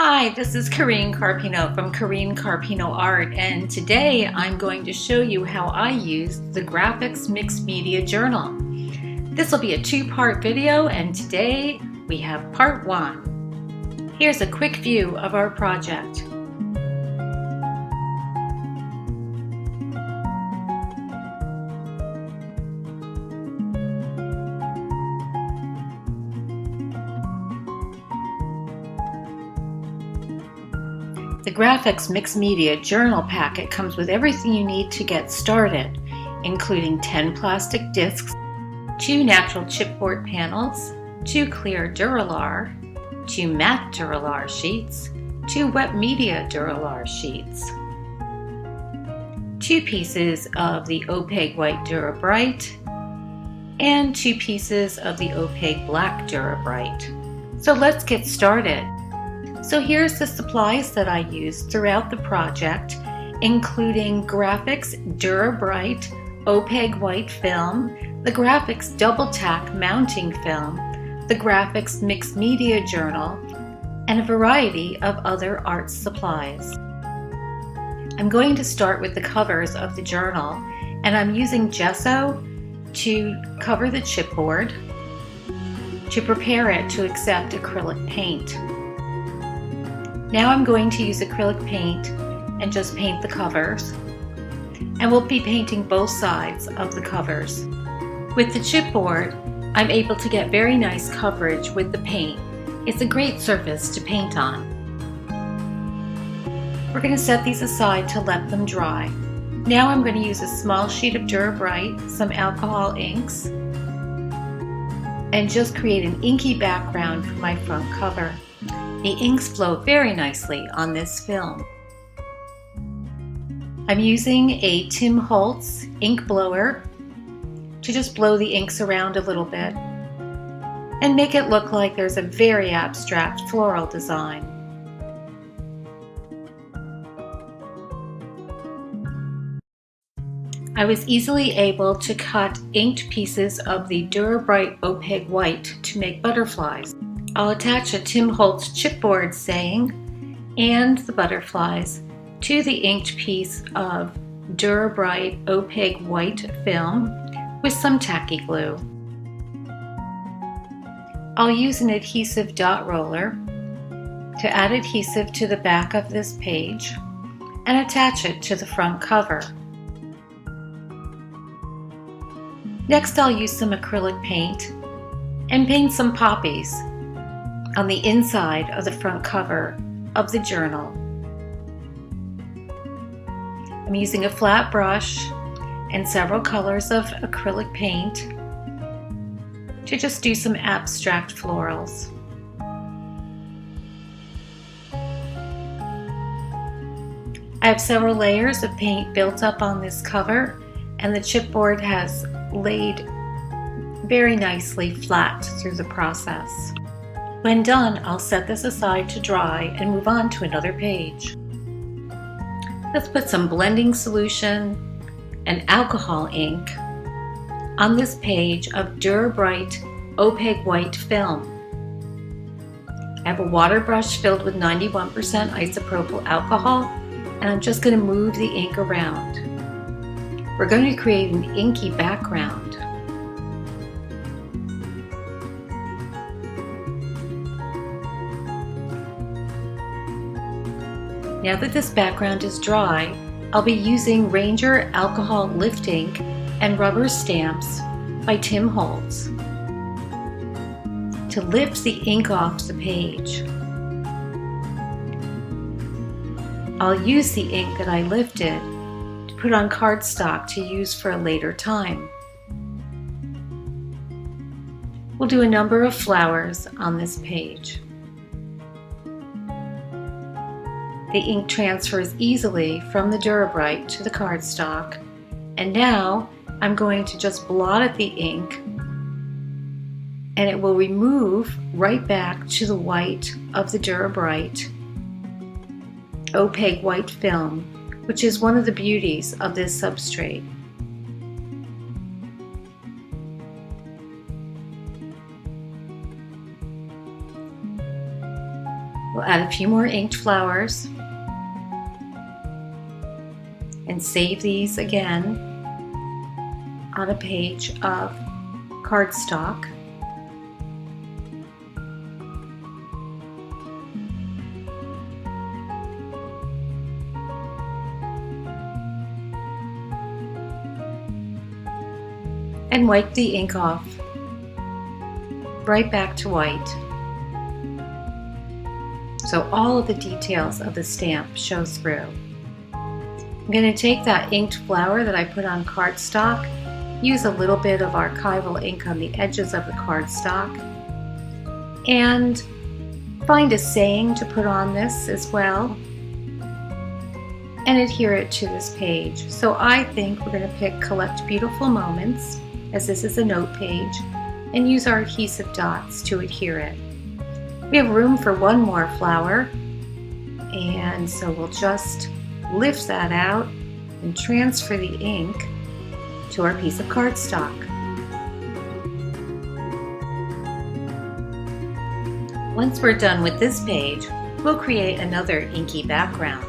Hi, this is Karine Carpino from Karine Carpino Art, and today I'm going to show you how I used the Grafix Mixed Media Journal. This will be a two-part video, and today we have part one. Here's a quick view of our project. The Grafix Mixed Media Journal packet comes with everything you need to get started, including 10 plastic discs, 2 natural chipboard panels, 2 clear Dura-Lar, 2 matte Dura-Lar sheets, 2 wet media Dura-Lar sheets, 2 pieces of the opaque white Dura-Bright, and 2 pieces of the opaque black Dura-Bright. So let's get started. So here's the supplies that I used throughout the project, including Grafix Dura-Bright Opaque White Film, the Grafix Double Tack Mounting Film, the Grafix Mixed Media Journal, and a variety of other art supplies. I'm going to start with the covers of the journal, and I'm using gesso to cover the chipboard to prepare it to accept acrylic paint. Now I'm going to use acrylic paint and just paint the covers, and we'll be painting both sides of the covers. With the chipboard, I'm able to get very nice coverage with the paint. It's a great surface to paint on. We're going to set these aside to let them dry. Now I'm going to use a small sheet of Dura-Bright, some alcohol inks, and just create an inky background for my front cover. The inks flow very nicely on this film. I'm using a Tim Holtz ink blower to just blow the inks around a little bit and make it look like there's a very abstract floral design. I was easily able to cut inked pieces of the Dura-Bright Opaque White to make butterflies. I'll attach a Tim Holtz chipboard saying and the butterflies to the inked piece of Dura-Bright Opaque White film with some Tacky Glue. I'll use an adhesive dot roller to add adhesive to the back of this page and attach it to the front cover. Next, I'll use some acrylic paint and paint some poppies on the inside of the front cover of the journal. I'm using a flat brush and several colors of acrylic paint to just do some abstract florals. I have several layers of paint built up on this cover, and the chipboard has laid very nicely flat through the process. When done, I'll set this aside to dry and move on to another page. Let's put some blending solution and alcohol ink on this page of Dura-Bright Opaque White film. I have a water brush filled with 91% isopropyl alcohol, and I'm just going to move the ink around. We're going to create an inky background. Now that this background is dry, I'll be using Ranger Alcohol Lift Ink and Rubber Stamps by Tim Holtz to lift the ink off the page. I'll use the ink that I lifted to put on cardstock to use for a later time. We'll do a number of flowers on this page. The ink transfers easily from the Dura-Bright to the cardstock, and now I'm going to just blot at the ink, and it will remove right back to the white of the Dura-Bright Opaque White film, which is one of the beauties of this substrate. We'll add a few more inked flowers and save these again on a page of cardstock. And wipe the ink off right back to white. So all of the details of the stamp shows through. I'm going to take that inked flower that I put on cardstock, use a little bit of archival ink on the edges of the cardstock, and find a saying to put on this as well, and adhere it to this page. So I think we're going to pick Collect Beautiful Moments, as this is a note page, and use our adhesive dots to adhere it. We have room for one more flower, and so we'll just lift that out and transfer the ink to our piece of cardstock. Once we're done with this page, we'll create another inky background.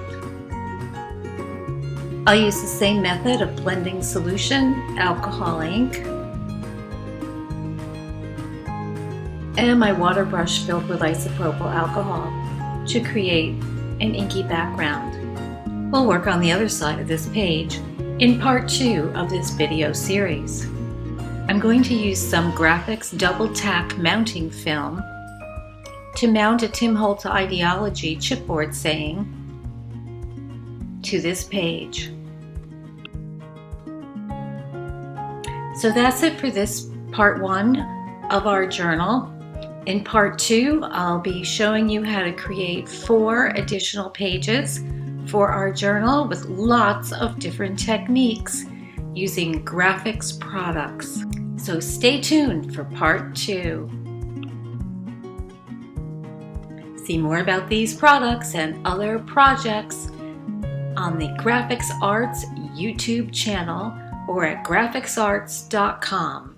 I'll use the same method of blending solution, alcohol ink, and my water brush filled with isopropyl alcohol to create an inky background. We'll work on the other side of this page in part 2 of this video series. I'm going to use some Grafix double tack mounting film to mount a Holtz Idea-ology chipboard saying to this page. So that's it for this part 1 of our journal. In part 2, I'll be showing you how to create 4 additional pages for our journal with lots of different techniques using Grafix products. So stay tuned for part 2. See more about these products and other projects on the Grafix Arts YouTube channel or at grafixarts.com.